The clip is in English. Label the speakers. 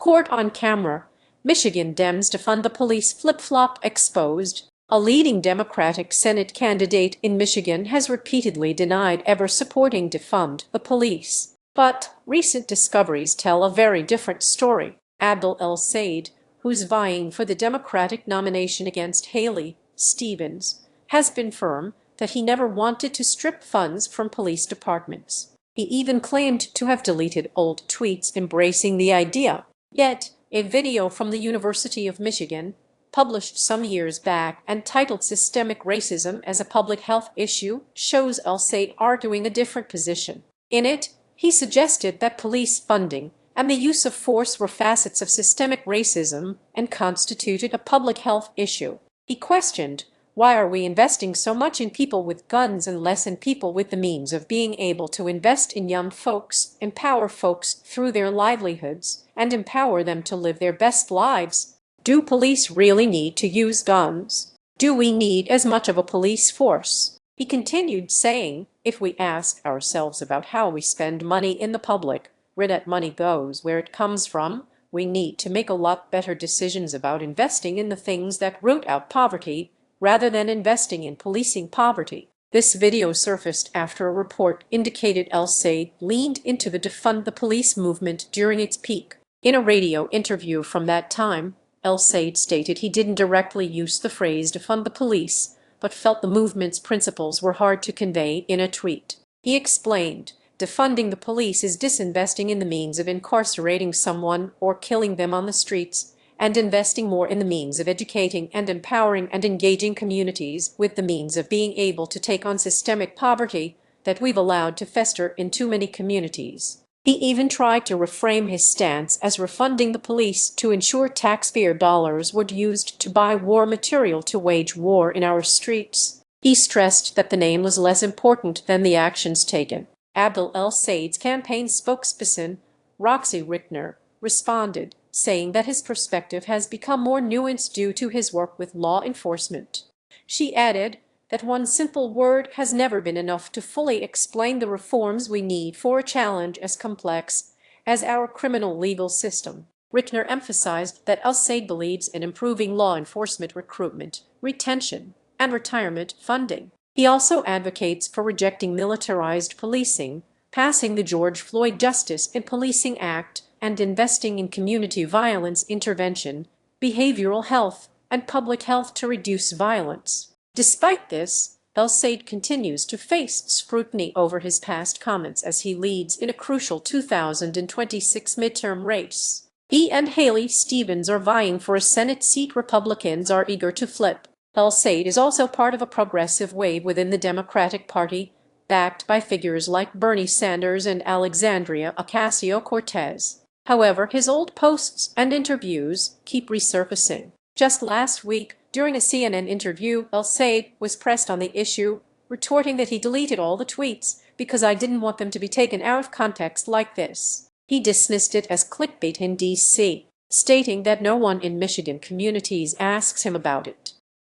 Speaker 1: Court on camera. Michigan Dems defund the police flip-flop exposed. A leading Democratic Senate candidate in Michigan has repeatedly denied ever supporting defund the police. But recent discoveries tell a very different story. Abdul El-Sayed, who's vying for the Democratic nomination against Haley Stevens, has been firm that he never wanted to strip funds from police departments. He even claimed to have deleted old tweets embracing the idea. Yet, a video from the University of Michigan, published some years back and titled "Systemic Racism as a Public Health Issue," shows El-Sayed arguing a different position. In it, he suggested that police funding and the use of force were facets of systemic racism and constituted a public health issue. He questioned, why are we investing so much in people with guns and less in people with the means of being able to invest in young folks, empower folks through their livelihoods, and empower them to live their best lives? Do police really need to use guns? Do we need as much of a police force? He continued, saying, if we ask ourselves about how we spend money in the public, where that money goes, where it comes from, we need to make a lot better decisions about investing in the things that root out poverty, rather than investing in policing poverty. This video surfaced after a report indicated El-Sayed leaned into the Defund the Police movement during its peak. In a radio interview from that time, El-Sayed stated he didn't directly use the phrase defund the police, but felt the movement's principles were hard to convey in a tweet. He explained, defunding the police is disinvesting in the means of incarcerating someone or killing them on the streets, and investing more in the means of educating and empowering and engaging communities with the means of being able to take on systemic poverty that we've allowed to fester in too many communities. He even tried to reframe his stance as refunding the police to ensure taxpayer dollars were used to buy war material to wage war in our streets. He stressed that the name was less important than the actions taken. Abdul El-Sayed's campaign spokesperson, Roxy Rickner, responded, saying that his perspective has become more nuanced due to his work with law enforcement. She added that one simple word has never been enough to fully explain the reforms we need for a challenge as complex as our criminal legal system. Rickner emphasized that El-Sayed believes in improving law enforcement recruitment, retention, and retirement funding. He also advocates for rejecting militarized policing, passing the George Floyd Justice in Policing Act, and investing in community violence intervention, behavioral health, and public health to reduce violence. Despite this, El-Sayed continues to face scrutiny over his past comments as he leads in a crucial 2026 midterm race. He and Haley Stevens are vying for a Senate seat Republicans are eager to flip. El-Sayed is also part of a progressive wave within the Democratic Party, backed by figures like Bernie Sanders and Alexandria Ocasio-Cortez. However, his old posts and interviews keep resurfacing. Just last week, during a CNN interview, El-Sayed was pressed on the issue, retorting that he deleted all the tweets because I didn't want them to be taken out of context like this. He dismissed it as clickbait in D.C., stating that no one in Michigan communities asks him about it.